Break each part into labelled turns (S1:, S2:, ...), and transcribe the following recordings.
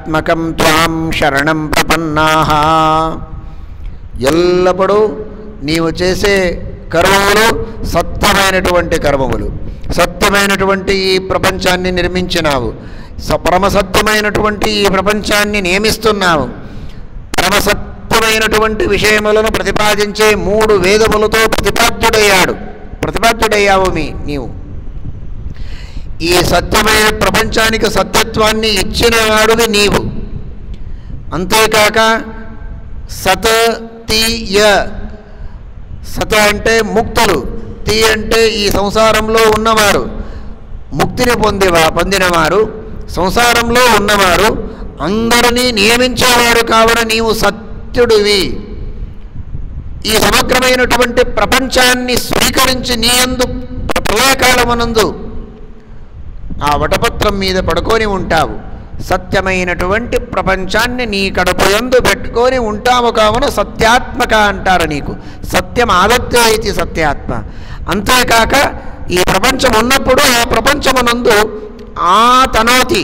S1: సత్యాత్మకం త్వాం శరణం ప్రపన్నాః. ఎల్లప్పుడూ నీవు చేసే కర్మములు సత్యమైనటువంటి కర్మములు. సత్యమైనటువంటి ఈ ప్రపంచాన్ని నిర్మించినావు, పరమసత్యమైనటువంటి ఈ ప్రపంచాన్ని నియమిస్తున్నావు. పరమసత్యమైనటువంటి విషయములను ప్రతిపాదించే 3 వేదములతో ప్రతిపాద్యుడయ్యావు నీవు. ఈ సత్యమైన ప్రపంచానికి సత్యత్వాన్ని ఇచ్చిన వాడువి నీవు. అంతేకాక సత తీయ, సత అంటే ముక్తులు, తీ అంటే ఈ సంసారంలో ఉన్నవారు, ముక్తిని పొందినవారు, సంసారంలో ఉన్నవారు, అందరినీ నియమించేవారు కావున నీవు సత్యుడివి. ఈ సమగ్రమైనటువంటి ప్రపంచాన్ని స్వీకరించి నీ యందు ప్రళయకాలమునందు ఆ వటపత్రం మీద పడుకొని ఉంటావు. సత్యమైనటువంటి ప్రపంచాన్ని నీ కడుపు యందు పెట్టుకొని ఉంటావు కావున సత్యాత్మక అంటారు నీకు. సత్యం ఆదత్తే ఇది సత్యాత్మ. అంతేకాక ఈ ప్రపంచం ఉన్నప్పుడు ఆ ప్రపంచమునందు తనోతి,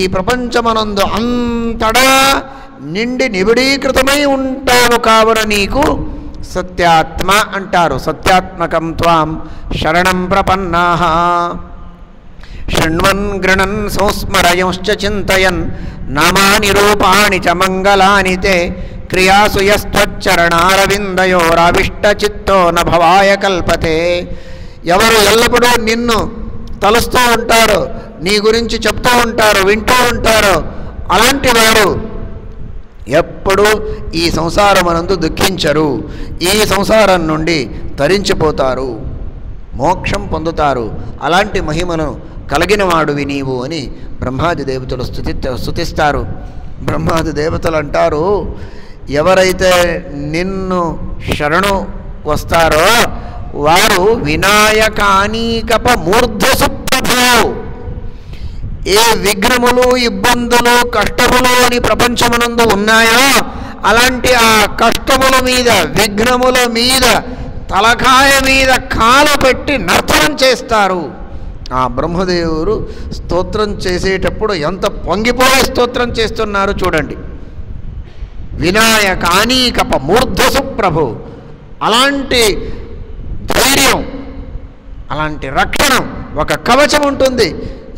S1: ఈ ప్రపంచమునందు అంతటా నిండి నిబిడీకృతమై ఉంటావు కావున నీకు సత్యాత్మ అంటారు. సత్యాత్మకం త్వాం శరణం ప్రపన్నాః. శృణ్వన్ గృణన్ సంస్మరయంశ్చ చింతయన్ నామాని రూపాణి చ మంగళాని తే క్రియాసు యస్త్వచ్చరణారవిందయోరావిష్టచిత్తో న భవాయ కల్పతే. ఎవరు ఎల్లప్పుడూ నిన్ను తలుస్తూ ఉంటారో, నీ గురించి చెప్తూ ఉంటారో, వింటూ ఉంటారో, అలాంటి వారు ఎప్పుడూ ఈ సంసారమునందు దుఃఖించరు. ఈ సంసారం నుండి తరించిపోతారు, మోక్షం పొందుతారు. అలాంటి మహిమను కలిగిన వాడువి నీవు అని బ్రహ్మాది దేవతలు స్తుతిస్తారు. బ్రహ్మాది దేవతలు అంటారు, ఎవరైతే నిన్ను శరణు వస్తారో వారు వినాయకానీకప మూర్ధసుప్రభో. ఏ విఘ్నములు, ఇబ్బందులు, కష్టములు అని ప్రపంచమునందు ఉన్నాయో అలాంటి ఆ కష్టముల మీద, విఘ్నముల మీద, తలకాయ మీద కాలు పెట్టి నర్తనం చేస్తారు. ఆ బ్రహ్మదేవుడు స్తోత్రం చేసేటప్పుడు ఎంత పొంగిపోయే స్తోత్రం చేస్తున్నారు చూడండి. వినాయకానీకప మూర్ధసుప్రభు. అలాంటి ధైర్యం, అలాంటి రక్షణ, ఒక కవచం ఉంటుంది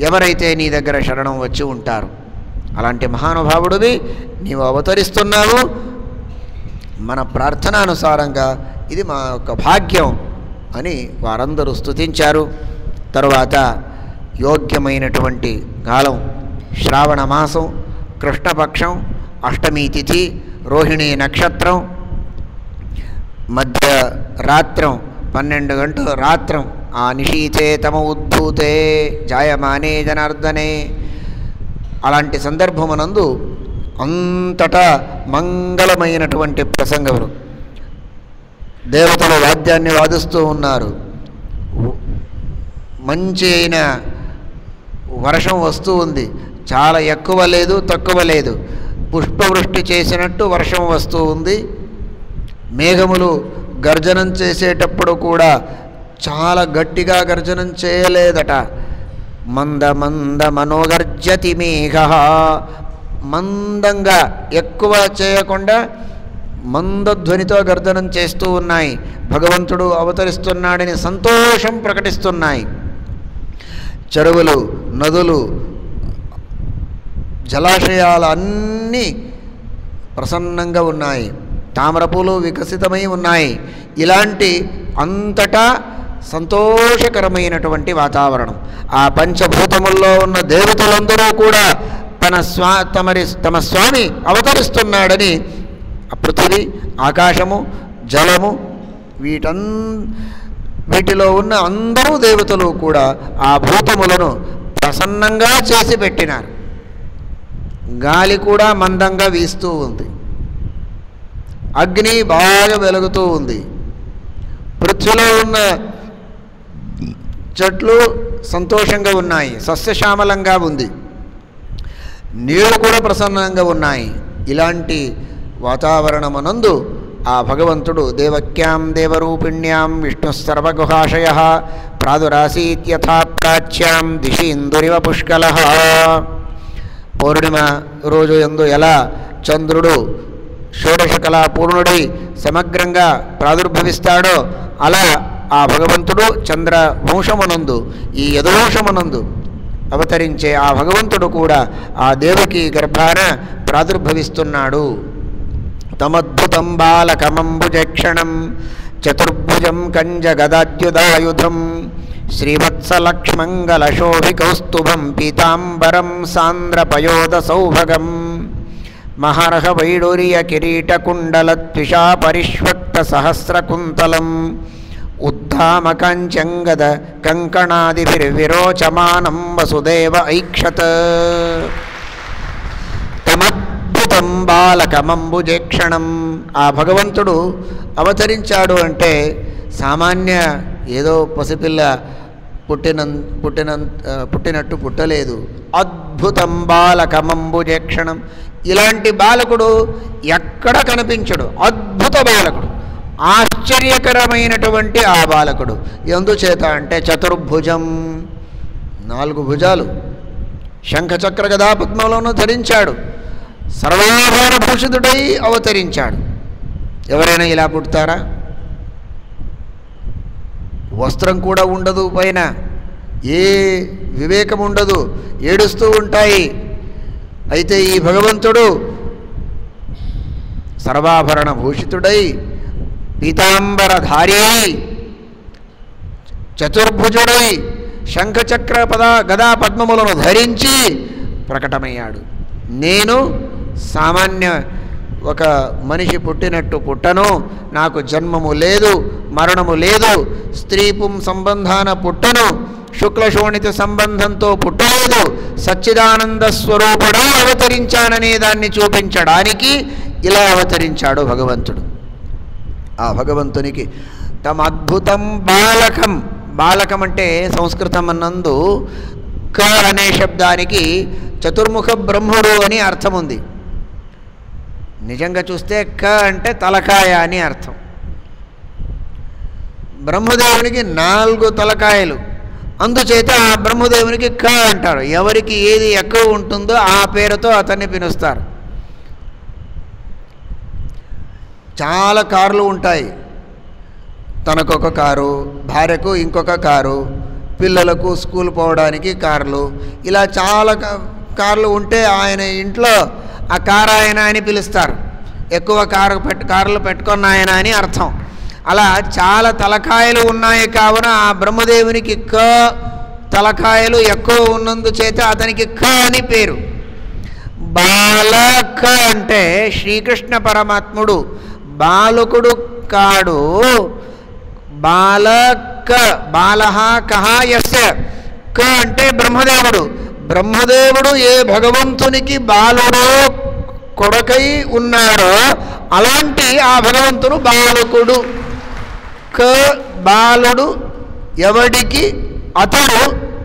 S1: ఎవరైతే నీ దగ్గర శరణం వచ్చి ఉంటారు. అలాంటి మహానుభావుడివి నీవు అవతరిస్తున్నావు. మన ప్రార్థనానుసారంగా ఇది మా యొక్క భాగ్యం అని వారందరూ స్తుతించారు. తరువాత యోగ్యమైనటువంటి కాలం శ్రావణ మాసం, కృష్ణపక్షం, అష్టమి తిథి, రోహిణీ నక్షత్రం, మధ్య రాత్రం 12 గంటల రాత్రం, ఆ నిశీతే తమ ఉద్భూతే జాయమానే జనార్దనే. అలాంటి సందర్భమునందు అంతటా మంగళమైనటువంటి ప్రసంగములు. దేవతలు వాద్యాన్ని వాదిస్తూ ఉన్నారు. మంచి అయిన వర్షం వస్తూ ఉంది. చాలా ఎక్కువ లేదు, తక్కువ లేదు. పుష్పవృష్టి చేసినట్టు వర్షం వస్తూ ఉంది. మేఘములు గర్జనం చేసేటప్పుడు కూడా చాలా గట్టిగా గర్జనం చేయలేదట. మంద మంద మనోగర్జతి మేఘ. మందంగా, ఎక్కువ చేయకుండా మందధ్వనితో గర్జనం చేస్తూ ఉన్నాయి. భగవంతుడు అవతరిస్తున్నాడని సంతోషం ప్రకటిస్తున్నాయి. చెరువులు, నదులు, జలాశయాలు అన్నీ ప్రసన్నంగా ఉన్నాయి. తామరపూలు వికసితమై ఉన్నాయి. ఇలాంటి అంతటా సంతోషకరమైనటువంటి వాతావరణం. ఆ పంచభూతముల్లో ఉన్న దేవతలందరూ కూడా తమ స్వామి అవతరిస్తున్నాడని పృథివీ, ఆకాశము, జలము, వీటిలో ఉన్న అందరూ దేవతలు కూడా ఆ భూతములను ప్రసన్నంగా చేసి పెట్టినారు. గాలి కూడా మందంగా వీస్తూ ఉంది. అగ్ని బాగా వెలుగుతూ ఉంది. పృథ్వీలో ఉన్న చెట్లు సంతోషంగా ఉన్నాయి, సస్యశ్యామలంగా ఉంది. నీళ్ళు కూడా ప్రసన్నంగా ఉన్నాయి. ఇలాంటి వాతావరణమునందు ఆ భగవంతుడు దేవక్యాం దేవరూపిణ్యాం విష్ణు సర్వగుహాశయ ప్రాదురాసీత్యథా ప్రాచ్యాం దిశీందురివ పుష్కల. పౌర్ణిమ రోజు యందు ఎలా చంద్రుడు షోడశకళా పూర్ణుడై సమగ్రంగా ప్రాదుర్భవిస్తాడో అలా ఆ భగవంతుడు చంద్రవంశమునందు ఈ యదువంశమునందు అవతరించే ఆ భగవంతుడు కూడా ఆ దేవకి గర్భాన ప్రాదుర్భవిస్తున్నాడు. తమద్భుతం బాలకమంబుజక్షణం చతుర్భుజం కంజగదాద్యుదాయుధం శ్రీవత్సలక్ష్మంగళశోభికౌస్తుభం పీతాంబరం సాంద్రపయోద సౌభగం మహర్హ వైడూర్య కిరీటకుండలత్విషా పరిష్వక్త సహస్రకుంతలం ఉద్ధామకంచంగద కంకణాదిభిర్విరోచమానం వసుదేవ ఐక్షత్. తమద్భుతం బాలకమంబుజేక్షణం. ఆ భగవంతుడు అవతరించాడు అంటే సామాన్య ఏదో పసిపిల్ల పుట్టినట్టు పుట్టలేదు. అద్భుతం బాలకమంబుజేక్షణం. ఇలాంటి బాలకుడు ఎక్కడ కనిపించడు. అద్భుత బాలకుడు, ఆశ్చర్యకరమైనటువంటి ఆ బాలకుడు. ఎందుచేత అంటే చతుర్భుజం, 4 భుజాలు, శంఖచక్ర గదా పద్మలను ధరించాడు, సర్వాభరణ భూషితుడై అవతరించాడు. ఎవరైనా ఇలా పుడతారా? వస్త్రం కూడా ఉండదు, పైన ఏ వివేకం ఉండదు, ఏడుస్తూ ఉంటాయి. అయితే ఈ భగవంతుడు సర్వాభరణ భూషితుడై పీతాంబరధారి చతుర్భుజుడై శంఖచక్ర గదా పద్మములను ధరించి ప్రకటమయ్యాడు. నేను సామాన్య ఒక మనిషి పుట్టినట్టు పుట్టను, నాకు జన్మము లేదు, మరణము లేదు, స్త్రీ పుం సంబంధాన పుట్టను, శుక్లశోణిత సంబంధంతో పుట్టలేదు, సచ్చిదానంద స్వరూపుడై అవతరించాననే దాన్ని చూపించడానికి ఇలా అవతరించాడు భగవంతుడు. ఆ భగవంతునికి తమ అద్భుతం బాలకం. బాలకం అంటే సంస్కృతం నందు క అనే శబ్దానికి చతుర్ముఖ బ్రహ్ముడు అని అర్థం ఉంది. నిజంగా చూస్తే క అంటే తలకాయ అని అర్థం. బ్రహ్మదేవునికి 4 తలకాయలు, అందుచేత ఆ బ్రహ్మదేవునికి క అంటారు. ఎవరికి ఏది ఎక్కువ ఉంటుందో ఆ పేరుతో అతన్ని పిలుస్తారు. చాలా కార్లు ఉంటాయి. తనకొక కారు, భార్యకు ఇంకొక కారు, పిల్లలకు స్కూల్ పోవడానికి కార్లు, ఇలా చాలా కార్లు ఉంటే ఆయన ఇంట్లో ఆ కారు ఆయన అని పిలుస్తారు. ఎక్కువ కార్లు పెట్టుకున్న ఆయన అని అర్థం. అలా చాలా తలకాయలు ఉన్నాయి కావున ఆ బ్రహ్మదేవునికి క తలకాయలు ఎక్కువ ఉన్నందుచేత అతనికి క అని పేరు. బాలక అంటే శ్రీకృష్ణ పరమాత్ముడు బాలకుడు కాడు. బాలక బాలహ కహ యస్య. క అంటే బ్రహ్మదేవుడు. బ్రహ్మదేవుడు ఏ భగవంతునికి బాలుడో కొడుకై ఉన్నాడో అలాంటి ఆ భగవంతుడు బాలకుడు. క బాలుడు, ఎవడికి అతడు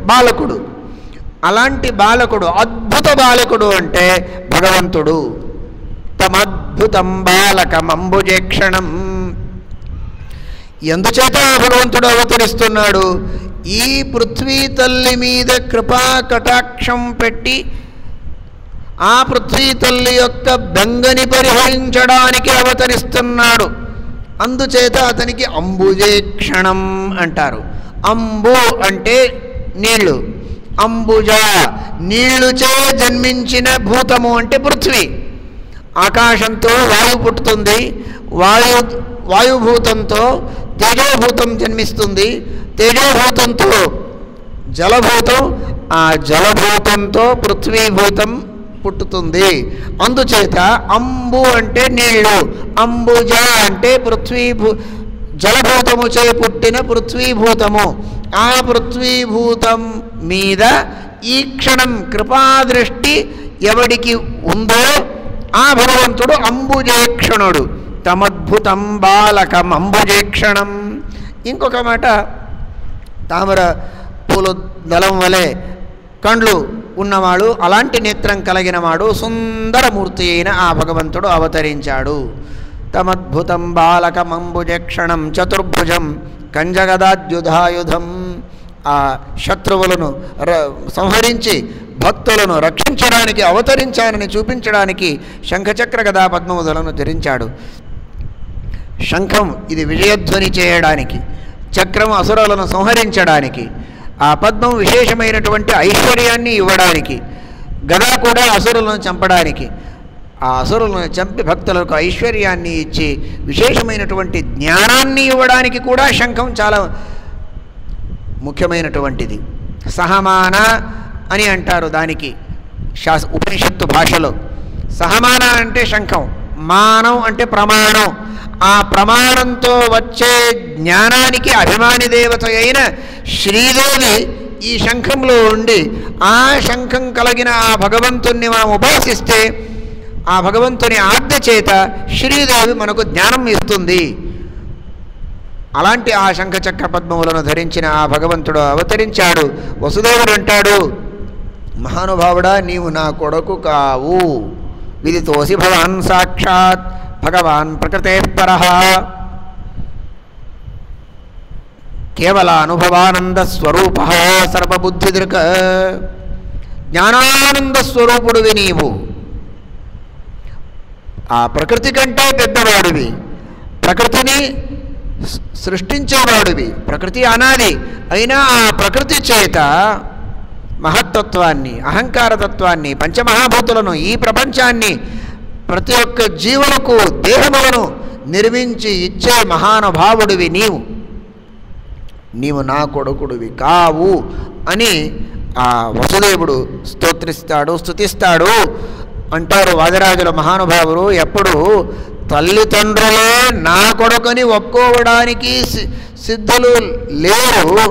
S1: బాలకుడు. అలాంటి బాలకుడు, అద్భుత బాలకుడు అంటే భగవంతుడు. తమద్భుతం బాలకమంబుజేక్షణం. ఎందుచేత భగవంతుడు అవతరిస్తున్నాడు? ఈ పృథ్వీ తల్లి మీద కృపా కటాక్షం పెట్టి ఆ పృథ్వీ తల్లి యొక్క బెంగని పరిహరించడానికి అవతరిస్తున్నాడు. అందుచేత అతనికి అంబుజేక్షణం అంటారు. అంబు అంటే నీళ్లు, అంబుజ నీళ్లుచే జన్మించిన భూతము అంటే పృథ్వీ. ఆకాశంతో వాయువు పుట్టుతుంది, వాయుభూతంతో తేజోభూతం జన్మిస్తుంది, తేజోభూతంతో జలభూతం, ఆ జలభూతంతో పృథ్వీభూతం పుట్టుతుంది. అందుచేత అంబు అంటే నీళ్లు, అంబుజ అంటే జలభూతము చే పుట్టిన పృథ్వీభూతము. ఆ పృథ్వీభూతం మీద ఈ క్షణం కృపాదృష్టి ఎవడికి ఉందో ఆ భగవంతుడు అంబుజేక్షణుడు. తమద్భుతం బాలకం అంబుజేక్షణం. ఇంకొక మాట, తామర పూలు దళం వలె కండ్లు ఉన్నవాడు, అలాంటి నేత్రం కలిగిన వాడు, సుందరమూర్తి అయిన ఆ భగవంతుడు అవతరించాడు. తమద్భుతం బాలకమంబుజక్షణం చతుర్భుజం కంజగదాద్యుధాయుధం. ఆ శత్రువులను సంహరించి భక్తులను రక్షించడానికి అవతరించానని చూపించడానికి శంఖచక్ర గదా పద్మములను ధరించాడు. శంఖం ఇది విజయధ్వని చేయడానికి, చక్రం అసురులను సంహరించడానికి, ఆ పద్మం విశేషమైనటువంటి ఐశ్వర్యాన్ని ఇవ్వడానికి, గదా కూడా అసురులను చంపడానికి. ఆ అసురులను చంపి భక్తులకు ఐశ్వర్యాన్ని ఇచ్చి విశేషమైనటువంటి జ్ఞానాన్ని ఇవ్వడానికి కూడా శంఖం చాలా ముఖ్యమైనటువంటిది. సహమాన అని అంటారు దానికి ఉపనిషత్తు భాషలో. సహమాన అంటే శంఖం, మానం అంటే ప్రమాణం. ఆ ప్రమాణంతో వచ్చే జ్ఞానానికి అభిమాని దేవత అయిన శ్రీదేవి ఈ శంఖంలో ఉండి, ఆ శంఖం కలిగిన ఆ భగవంతుణ్ణి మనం ఉపాసిస్తే ఆ భగవంతుని ఆజ్ఞ చేత శ్రీదేవి మనకు జ్ఞానం ఇస్తుంది. అలాంటి ఆ శంఖచక్ర పద్మములను ధరించిన ఆ భగవంతుడు అవతరించాడు. వసుదేవుడు అంటాడు, మహానుభావుడా, నీవు నా కొడుకు కావు, విదితోసి భవాన్ సాక్షాత్ భగవాన్ ప్రకృతే పరః, కేవల అనుభవానంద స్వరూప సర్వబుద్ధిదృక్, జ్ఞానానంద స్వరూపుడివి నీవు. ఆ ప్రకృతి కంటే పెద్దవాడివి, ప్రకృతిని సృష్టించేవాడివి. ప్రకృతి అనాది అయినా ఆ ప్రకృతి చేత మహత్తత్వాన్ని, అహంకారతత్వాన్ని, పంచమహాభూతులను, ఈ ప్రపంచాన్ని, ప్రతి ఒక్క జీవులకు దేహములను నిర్మించి ఇచ్చే మహానుభావుడివి నీవు. నీవు నా కొడుకుడివి కావు అని ఆ వసుదేవుడు స్తోత్రిస్తాడు, స్తుతిస్తాడు. అంటారు వాదిరాజుల మహానుభావులు, ఎప్పుడు తల్లిదండ్రులే నా కొడుకుని ఒప్పుకోవడానికి సిద్ధులు లేరు,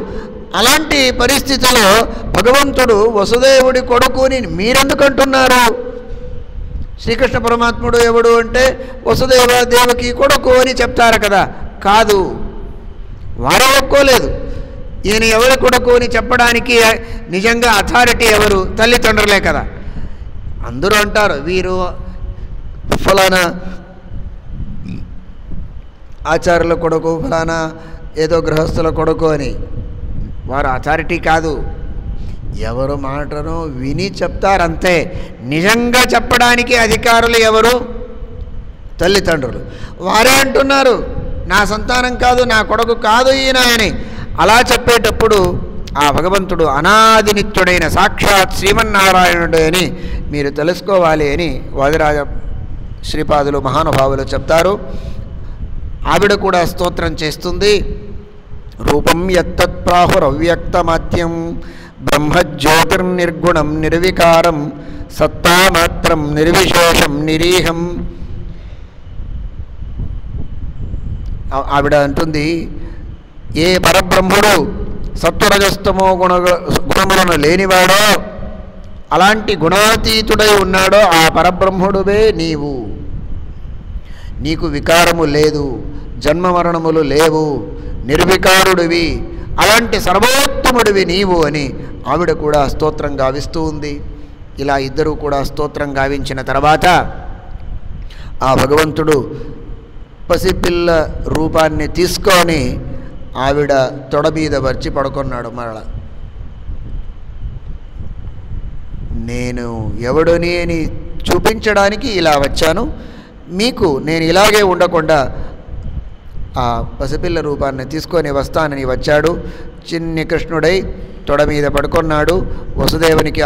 S1: అలాంటి పరిస్థితిలో భగవంతుడు వసుదేవుడి కొడుకుని మీరెందుకంటున్నారు? శ్రీకృష్ణ పరమాత్ముడు ఎవడు అంటే వసుదేవ దేవకి కొడుకు అని చెప్తారు కదా. కాదు, వారే ఒప్పుకోలేదు. ఈయన ఎవరి కొడుకు అని చెప్పడానికి నిజంగా అథారిటీ ఎవరు? తల్లిదండ్రులే కదా. అందరూ అంటారు వీరు ఫలానా ఆచార్యుల కొడుకు, ఫలానా ఏదో గృహస్థుల కొడుకు అని. వారు అథారిటీ కాదు, ఎవరు మాటను విని చెప్తారంతే. నిజంగా చెప్పడానికి అధికారులు ఎవరు? తల్లిదండ్రులు. వారే అంటున్నారు నా సంతానం కాదు, నా కొడుకు కాదు ఈయన అని. అలా చెప్పేటప్పుడు ఆ భగవంతుడు అనాది నిత్యుడైన సాక్షాత్ శ్రీమన్నారాయణుడు అని మీరు తెలుసుకోవాలి అని వాదిరాజ శ్రీపాదులు మహానుభావులు చెప్తారు. ఆవిడ కూడా స్తోత్రం చేస్తుంది. రూపం యత్తత్ ప్రాహురవ్యక్తమాత్యం బ్రహ్మజ్యోతిర్నిర్గుణం నిర్వికారం సత్తామాత్రం నిర్విశేషం నిరీహం. ఆవిడ అంటుంది, ఏ పరబ్రహ్ముడు సత్వరజస్తమో గుణములను లేనివాడో, అలాంటి గుణాతీతుడై ఉన్నాడో ఆ పరబ్రహ్ముడువే నీవు. నీకు వికారము లేదు, జన్మ మరణములు లేవు, నిర్వికారుడివి, అలాంటి సర్వోత్తముడివి నీవు అని ఆవిడ కూడా స్తోత్రం గావిస్తూ ఉంది. ఇలా ఇద్దరూ కూడా స్తోత్రం గావించిన తర్వాత ఆ భగవంతుడు పసిపిల్ల రూపాన్ని తీసుకొని ఆవిడ తొడ మీద వచ్చి పడుకున్నాడు. మరల నేను ఎవడని అని చూపించడానికి ఇలా వచ్చాను, మీకు నేను ఇలాగే ఉండకుండా ఆ పసిపిల్ల రూపాన్ని తీసుకొని వస్తానని వచ్చాడు. చిన్ని కృష్ణుడై తొడ మీద పడుకున్నాడు. వసుదేవునికి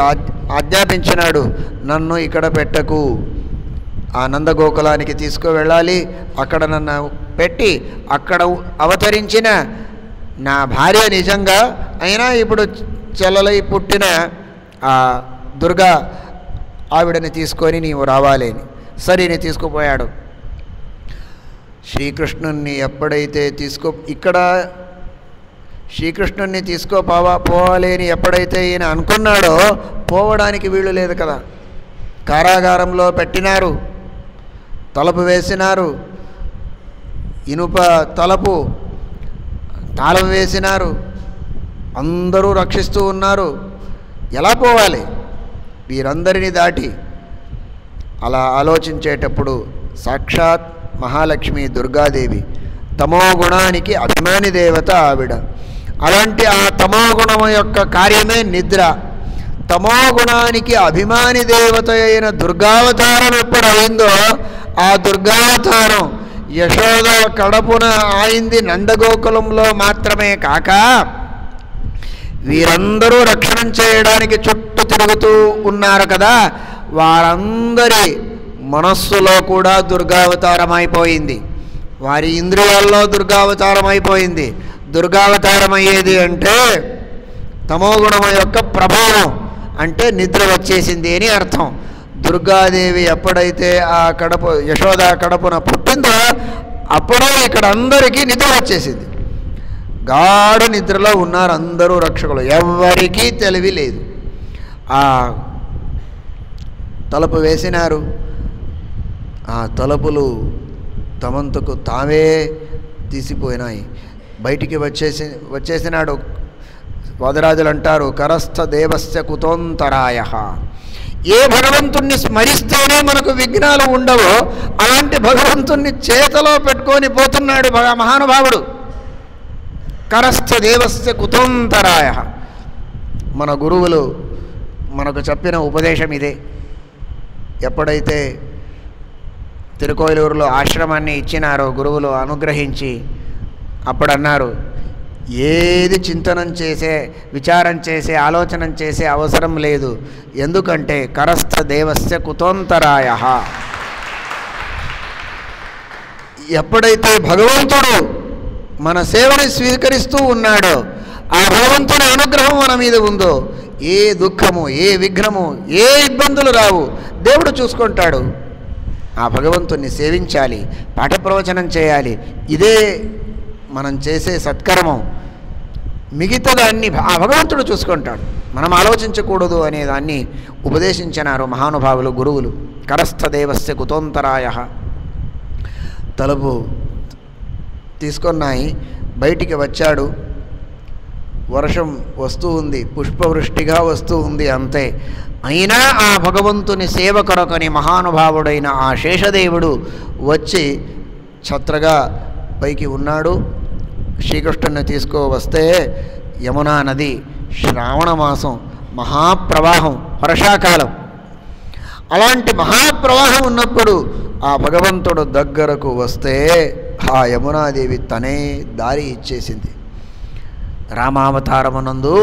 S1: ఆజ్ఞాపించినాడు, నన్ను ఇక్కడ పెట్టకు, ఆ నందగోకులానికి తీసుకువెళ్ళాలి, అక్కడ నన్ను పెట్టి అక్కడ అవతరించిన నా భార్య నిజంగా అయినా ఇప్పుడు చెల్లలై పుట్టిన ఆ దుర్గా ఆవిడని తీసుకొని నీవు రావాలి అని. సరిని తీసుకుపోయాడు. శ్రీకృష్ణుణ్ణి ఎప్పుడైతే ఇక్కడ శ్రీకృష్ణుణ్ణి పోవాలి అని ఎప్పుడైతే ఈయన అనుకున్నాడో పోవడానికి వీలు లేదు కదా. కారాగారంలో పెట్టినారు, తలుపు వేసినారు, ఇనుప తలుపు తాళం వేసినారు, అందరూ రక్షిస్తూ ఉన్నారు. ఎలా పోవాలి వీరందరినీ దాటి? అలా ఆలోచించేటప్పుడు సాక్షాత్ మహాలక్ష్మి దుర్గాదేవి, తమో గుణానికి అభిమాని దేవత ఆవిడ. అలాంటి ఆ తమో గుణము యొక్క కార్యమే నిద్ర. తమో గుణానికి అభిమాని దేవత అయిన దుర్గావతారం ఎప్పుడైందో ఆ దుర్గావతారం యశోద కడపున ఆయింది నందగోకులంలో మాత్రమే కాక వీరందరూ రక్షణ చేయడానికి చుట్టూ తిరుగుతూ ఉన్నారు కదా, వారందరి మనస్సులో కూడా దుర్గావతారం అయిపోయింది, వారి ఇంద్రియాల్లో దుర్గావతారం అయిపోయింది. దుర్గావతారం అయ్యేది అంటే తమోగుణం యొక్క ప్రభావం, అంటే నిద్ర వచ్చేసింది అని అర్థం. దుర్గాదేవి ఎప్పుడైతే ఆ యశోద కడపున పుట్టిందో అప్పుడే ఇక్కడ అందరికీ నిద్ర వచ్చేసింది. గాఢ నిద్రలో ఉన్నారు అందరూ రక్షకులు, ఎవరికీ తెలివి లేదు. ఆ తలుపు వేసినారు, ఆ తలుపులు తమంతకు తావే తీసిపోయినాయి. బయటికి వచ్చేసినాడు. వాదరాజులు అంటారు, కరస్థ దేవస్య కుతోంతరాయ. ఏ భగవంతుణ్ణి స్మరిస్తేనే మనకు విఘ్నాలు ఉండవో అలాంటి భగవంతుణ్ణి చేతలో పెట్టుకొని పోతున్నాడు మహానుభావుడు. కరస్థ దేవస్య కుతోంతరాయ. మన గురువులు మనకు చెప్పిన ఉపదేశం ఇదే. ఎప్పుడైతే తిరుకోయిలూరులో ఆశ్రమాన్ని ఇచ్చినారో గురువులు అనుగ్రహించి, అప్పుడు అన్నారు, ఏది చింతనం చేసే, విచారం చేసే, ఆలోచన చేసే అవసరం లేదు. ఎందుకంటే కరస్థ దేవస్య కుతోంతరాయ. ఎప్పుడైతే భగవంతుడు మన సేవని స్వీకరిస్తూ ఉన్నాడో, ఆ భగవంతుని అనుగ్రహం మన మీద ఉందో, ఏ దుఃఖము, ఏ విఘ్నము, ఏ ఇబ్బందులు రావు, దేవుడు చూసుకుంటాడు. ఆ భగవంతుణ్ణి సేవించాలి, పాఠ ప్రవచనం చేయాలి, ఇదే మనం చేసే సత్కర్మం. మిగతా దాన్ని ఆ భగవంతుడు చూసుకుంటాడు, మనం ఆలోచించకూడదు అనే దాన్ని ఉపదేశించినారు మహానుభావులు, గురువులు. కరస్థ దేవస్య కుతోంతరాయ. తలుపు తీసుకున్నాయి, బయటికి వచ్చాడు. వర్షం వస్తూ ఉంది, పుష్పవృష్టిగా వస్తూ ఉంది, అంతే. అయినా ఆ భగవంతుని సేవ కొరకని మహానుభావుడైన ఆ శేషదేవుడు వచ్చి ఛత్రగా పైకి ఉన్నాడు. శ్రీకృష్ణుని తీసుకువస్తే యమునా నది, శ్రావణ మాసం, మహాప్రవాహం, వర్షాకాలం. అలాంటి మహాప్రవాహం ఉన్నప్పుడు ఆ భగవంతుడు దగ్గరకు వస్తే ఆ యమునాదేవి తనే దారి ఇచ్చేసింది. రామావతారమునందు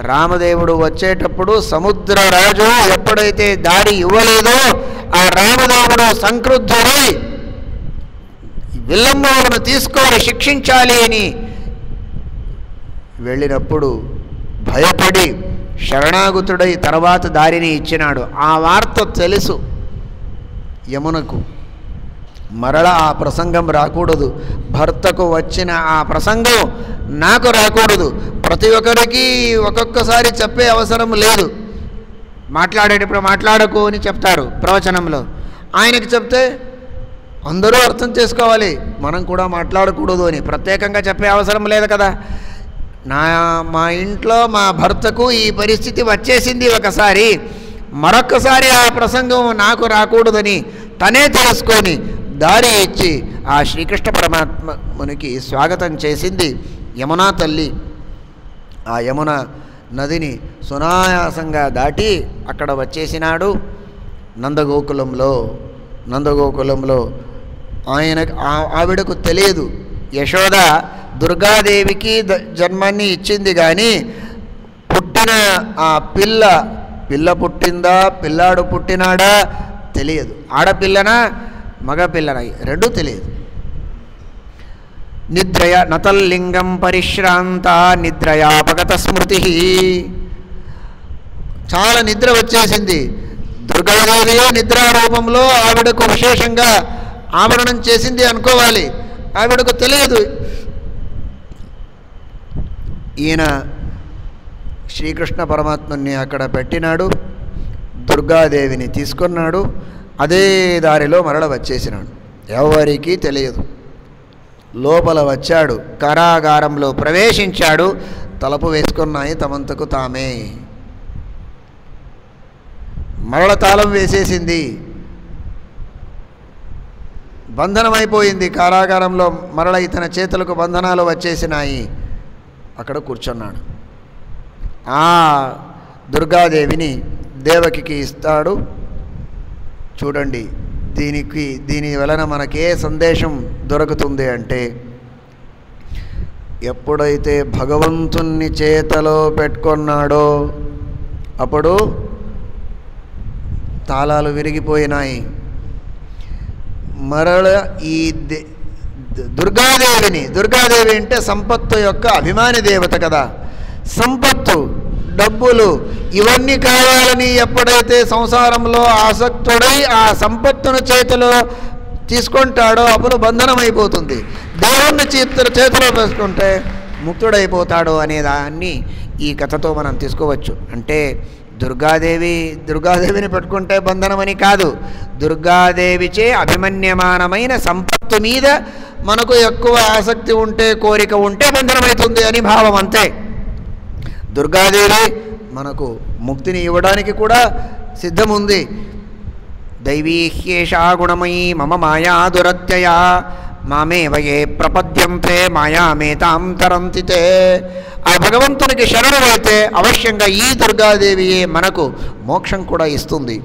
S1: రామదేవుడు వచ్చేటప్పుడు సముద్రరాజు ఎప్పుడైతే దారి ఇవ్వలేదో ఆ రామదేవుడు సంక్రుద్ధుడై విల్లంబులను తీసుకొని శిక్షించాలి అని వెళ్ళినప్పుడు భయపడి శరణాగతుడై తర్వాత దారిని ఇచ్చినాడు. ఆ వార్త తెలుసు యమునకు. మరల ఆ ప్రసంగం రాకూడదు, భర్తకు వచ్చిన ఆ ప్రసంగం నాకు రాకూడదు. ప్రతి ఒక్కరికి ఒక్కొక్కసారి చెప్పే అవసరం లేదు. మాట్లాడేటప్పుడు మాట్లాడకు అని చెప్తారు ప్రవచనంలో, ఆయనకి చెప్తే అందరూ అర్థం చేసుకోవాలి, మనం కూడా మాట్లాడకూడదు అని ప్రత్యేకంగా చెప్పే అవసరం లేదు కదా. మా ఇంట్లో మా భర్తకు ఈ పరిస్థితి వచ్చేసింది ఒకసారి, మరొక్కసారి ఆ ప్రసంగం నాకు రాకూడదని తనే తెలుసుకొని దారి ఇచ్చి ఆ శ్రీకృష్ణ పరమాత్మనికి స్వాగతం చేసింది యమునా తల్లి. ఆ యమున నదిని సునాయాసంగా దాటి అక్కడ వచ్చేసినాడు నందగోకులంలో. ఆవిడకు తెలియదు, యశోద దుర్గాదేవికి జన్మాన్ని ఇచ్చింది, కానీ పుట్టిన ఆ పిల్ల పుట్టిందా, పిల్లాడు పుట్టినాడా తెలియదు. ఆడపిల్లనా మగపిల్లనా రెండూ తెలియదు. నిద్రయ నతల్లింగం పరిశ్రాంత నిద్రయాపగత స్మృతి. చాలా నిద్ర వచ్చేసింది. దుర్గాదేవియే నిద్రారూపంలో ఆవిడకు విశేషంగా ఆవరణం చేసింది అనుకోవాలి, ఆవిడకు తెలియదు. ఈయన శ్రీకృష్ణ పరమాత్మని అక్కడ పెట్టినాడు, దుర్గాదేవిని తీసుకున్నాడు, అదే దారిలో మరల వచ్చేసినాడు. ఎవరికీ తెలియదు. లోపల వచ్చాడు, కారాగారంలో ప్రవేశించాడు. తలుపు వేసుకున్నాయి తమంతకు తామే. మరల తాళం వేసేసింది, బంధనమైపోయింది కారాగారంలో. మరల ఇతని చేతులకు బంధనాలు వచ్చేసినాయి. అక్కడ కూర్చున్నాడు. ఆ దుర్గాదేవిని దేవకికి ఇస్తాడు. చూడండి, దీని వలన మనకే సందేశం దొరుకుతుంది అంటే, ఎప్పుడైతే భగవంతుణ్ణి చేతలో పెట్టుకున్నాడో అప్పుడు తాళాలు విరిగిపోయినాయి. మరల ఈ దుర్గాదేవి అంటే సంపత్తు యొక్క అభిమాని దేవత కదా. సంపత్తు, డబ్బులు ఇవన్నీ కావాలని ఎప్పుడైతే సంసారంలో ఆసక్తుడై ఆ సంపత్తును చేతిలో తీసుకుంటాడో అప్పుడు బంధనమైపోతుంది. దేవుణ్ణి చేతిలో వేసుకుంటే ముక్తుడైపోతాడు అనేదాన్ని ఈ కథతో మనం తీసుకోవచ్చు. అంటే దుర్గాదేవిని పెట్టుకుంటే బంధనమని కాదు, దుర్గాదేవిచే అభిమన్యమానమైన సంపత్తు మీద మనకు ఎక్కువ ఆసక్తి ఉంటే, కోరిక ఉంటే బంధనమవుతుంది అని భావం అంతే. దుర్గాదేవి మనకు ముక్తిని ఇవ్వడానికి కూడా సిద్ధముంది. దైవీహ్యేషా గుణమయీ మమ మాయా దురత్యయా మామేవ ఏ ప్రపద్యంతే మాయామేతాం తరంతి తే. ఆ భగవంతునికి శరణమైతే అవశ్యంగా ఈ దుర్గాదేవియే మనకు మోక్షం కూడా ఇస్తుంది,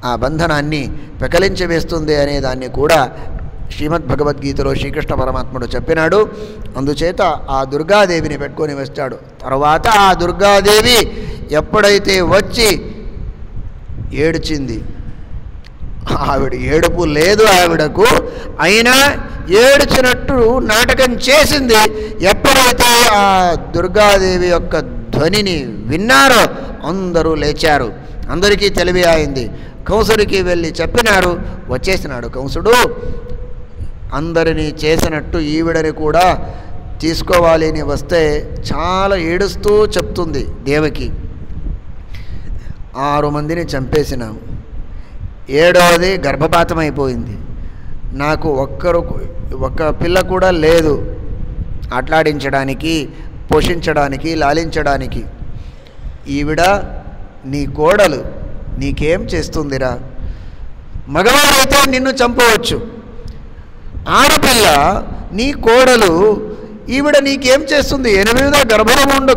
S1: ఆ బంధనాన్ని పెకలించి వేస్తుంది అనే దాన్ని కూడా శ్రీమద్భగవద్గీతలో శ్రీకృష్ణ పరమాత్ముడు చెప్పినాడు. అందుచేత ఆ దుర్గాదేవిని పెట్టుకొని వచ్చాడు. తర్వాత ఆ దుర్గాదేవి ఎప్పుడైతే వచ్చి ఏడ్చింది, ఆవిడ ఏడుపు లేదు ఆవిడకు, అయినా ఏడ్చినట్టు నాటకం చేసింది. ఎప్పుడైతే ఆ దుర్గాదేవి యొక్క ధ్వనిని విన్నారో అందరూ లేచారు, అందరికీ తెలివి అయింది. కంసుడికి వెళ్ళి చెప్పినారు, వచ్చేసినాడు కంసుడు. అందరినీ చేసినట్టు ఈవిడని కూడా తీసుకోవాలి అని వస్తే చాలా ఏడుస్తూ చెప్తుంది దేవకి, 6 మందిని చంపేసినాం, 7వది గర్భపాతం అయిపోయింది, నాకు ఒక్క పిల్ల కూడా లేదు ఆట్లాడించడానికి, పోషించడానికి, లాలించడానికి. ఈవిడ నీ కోడలు, నీకేం చేస్తుందిరా? మగవారైతే నిన్ను చంపవచ్చు, ఆడపిల్ల నీ కోడలు, ఈవిడ నీకేం చేస్తుంది? 8వ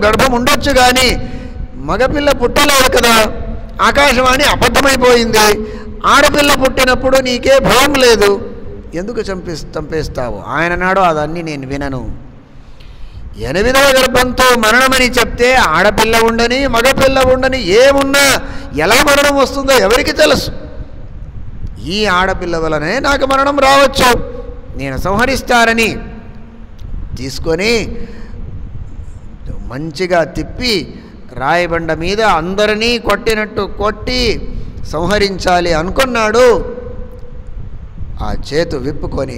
S1: గర్భం ఉండొచ్చు కానీ మగపిల్ల పుట్టలేదు కదా. ఆకాశవాణి అబద్ధమైపోయింది. ఆడపిల్ల పుట్టినప్పుడు నీకే భయం లేదు, ఎందుకు చంపేస్తావు? ఆయన నాడు అదన్నీ నేను వినను. 8వ గర్భంతో మరణమని చెప్తే ఆడపిల్ల ఉండని మగపిల్ల ఉండని ఏమున్నా ఎలా మరణం వస్తుందో ఎవరికి తెలుసు? ఈ ఆడపిల్ల వలనే నాకు మరణం రావచ్చు, నేను సంహరిస్తారని తీసుకొని మంచిగా తిప్పి రాయబండ మీద అందరినీ కొట్టినట్టు కొట్టి సంహరించాలి అనుకున్నాడు. ఆ చేతు విప్పుకొని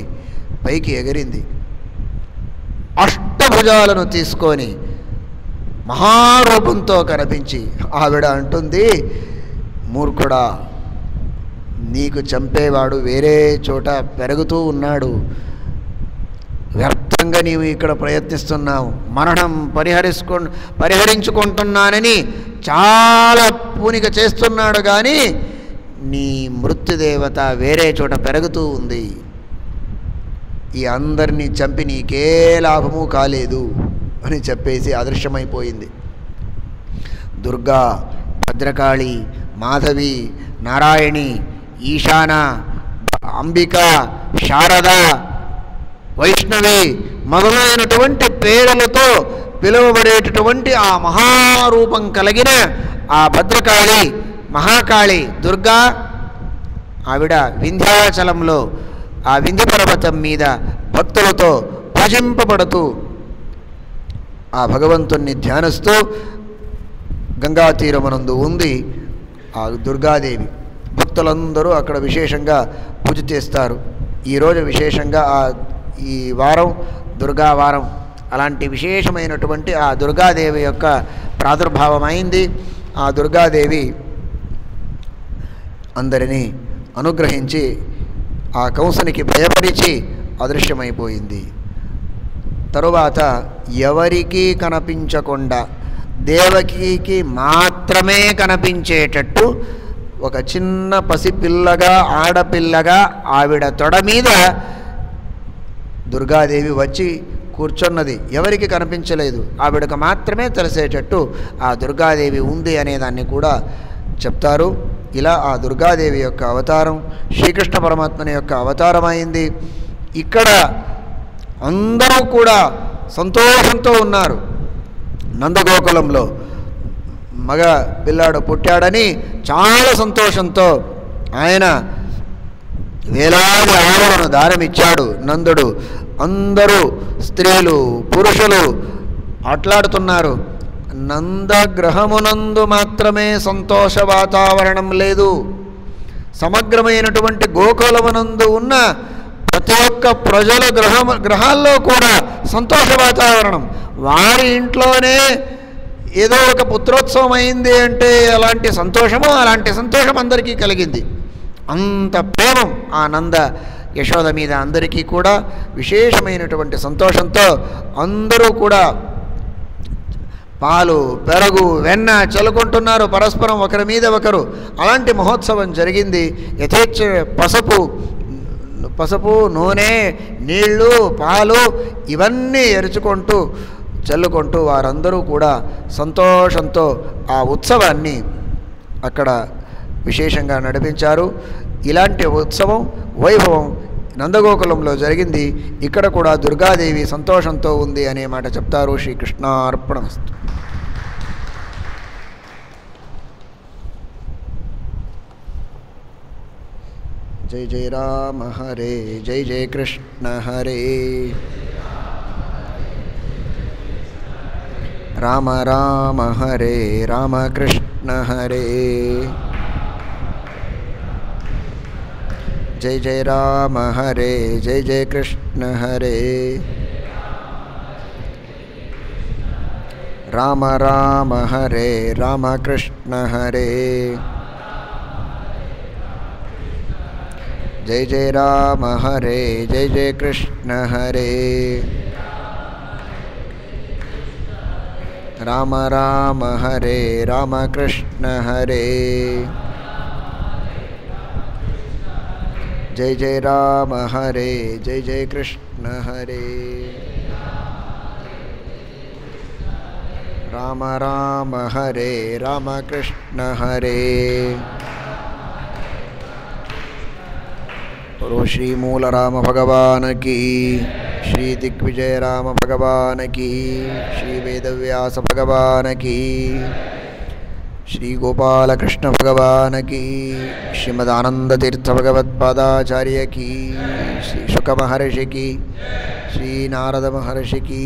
S1: పైకి ఎగిరింది. అష్టభుజాలను తీసుకొని మహారూపంతో కనిపించి ఆవిడ అంటుంది, మూర్ఖుడా, నీకు చంపేవాడు వేరే చోట పెరుగుతూ ఉన్నాడు, వ్యర్థంగా నీవు ఇక్కడ ప్రయత్నిస్తున్నావు. మరణం పరిహరించుకుంటున్నానని చాలా పూనిక చేస్తున్నాడు కానీ నీ మృత్యుదేవత వేరే చోట పెరుగుతూ ఉంది. ఈ అందరినీ చంపి నీకే లాభము కాలేదు అని చెప్పేసి అదృశ్యమైపోయింది. దుర్గా, భద్రకాళి, మాధవి, నారాయణి, ఈశాన, అంబిక, శారద, వైష్ణవి మొదలైనటువంటి పేర్లతో పిలువబడేటటువంటి ఆ మహారూపం కలిగిన ఆ భద్రకాళి, మహాకాళి, దుర్గా ఆవిడ వింధ్యాచలంలో ఆ వింధ్య పర్వతం మీద భక్తులతో భజింపబడుతూ ఆ భగవంతుణ్ణి ధ్యానిస్తూ గంగా తీరమనందు ఉంది ఆ దుర్గాదేవి. భక్తులందరూ అక్కడ విశేషంగా పూజ చేస్తారు. ఈరోజు విశేషంగా ఈ వారం దుర్గా వారం, అలాంటి విశేషమైనటువంటి ఆ దుర్గాదేవి యొక్క ప్రాదుర్భావం అయింది. ఆ దుర్గాదేవి అందరినీ అనుగ్రహించి ఆ కంసునికి భయపరిచి అదృశ్యమైపోయింది. తరువాత ఎవరికీ కనిపించకుండా దేవకికి మాత్రమే కనిపించేటట్టు ఒక చిన్న పసిపిల్లగా, ఆడపిల్లగా ఆవిడ తొడ మీద దుర్గాదేవి వచ్చి కూర్చున్నది, ఎవరికి కనిపించలేదు, ఆవిడకు మాత్రమే తెలిసేటట్టు ఆ దుర్గాదేవి ఉంది అనేదాన్ని కూడా చెప్తారు. ఇలా ఆ దుర్గాదేవి యొక్క అవతారం శ్రీకృష్ణ పరమాత్మని యొక్క అవతారం అయింది. ఇక్కడ అందరూ కూడా సంతోషంతో ఉన్నారు. నందగోకులంలో మగ పిల్లాడు పుట్టాడని చాలా సంతోషంతో ఆయన వేలాది ఆవులను దానమిచ్చాడు నందుడు. అందరూ స్త్రీలు పురుషులు ఆట్లాడుతున్నారు. నందగ్రహమునందు మాత్రమే సంతోష వాతావరణం లేదు. సమగ్రమైనటువంటి గోకులమునందు ఉన్న ప్రతి ఒక్క ప్రజల గ్రహాల్లో కూడా సంతోష వాతావరణం. వారి ఇంట్లోనే ఏదో ఒక పుత్రోత్సవం అయింది అంటే అలాంటి సంతోషం అందరికీ కలిగింది. అంత ప్రేమం ఆ నంద యశోద మీద అందరికీ కూడా విశేషమైనటువంటి సంతోషంతో అందరూ కూడా పాలు పెరుగు వెన్న చల్లుకుంటున్నారు పరస్పరం ఒకరి మీద ఒకరు. అలాంటి మహోత్సవం జరిగింది. యథేచ్ఛ పసుపు నూనె నీళ్ళు పాలు ఇవన్నీ ఎరుచుకుంటూ చల్లుకుంటూ వారందరూ కూడా సంతోషంతో ఆ ఉత్సవాన్ని అక్కడ విశేషంగా నడిపించారు. ఇలాంటి ఉత్సవం వైభవం నందగోకులంలో జరిగింది. ఇక్కడ కూడా దుర్గాదేవి సంతోషంతో ఉంది అనే మాట చెప్తారు. శ్రీకృష్ణార్పణమస్తు. జై జై రామ హరే జై జై కృష్ణ హరే రామ రామ హరే రామ కృష్ణ హరే జై జై రామ హరే జై జై కృష్ణ హరే రామ రామ హరే రామ కృష్ణ హరే జై జై రామ హరే జై జై కృష్ణ హరే రామ రామ హరే రామ కృష్ణ హరే జై జై రామ హరే జై జై కృష్ణ హరే రామ రామ హరే రామ కృష్ణ హరే శ్రీ మూల రామ భగవాన్ की श्री दिग्विजय राम भगवान की श्री वेदव्यास भगवान की श्री गोपाल कृष्ण भगवान की श्रीमदानंद तीर्थ भगवत्पादाचार्य की श्री शुक महर्षि की श्री नारद महर्षि की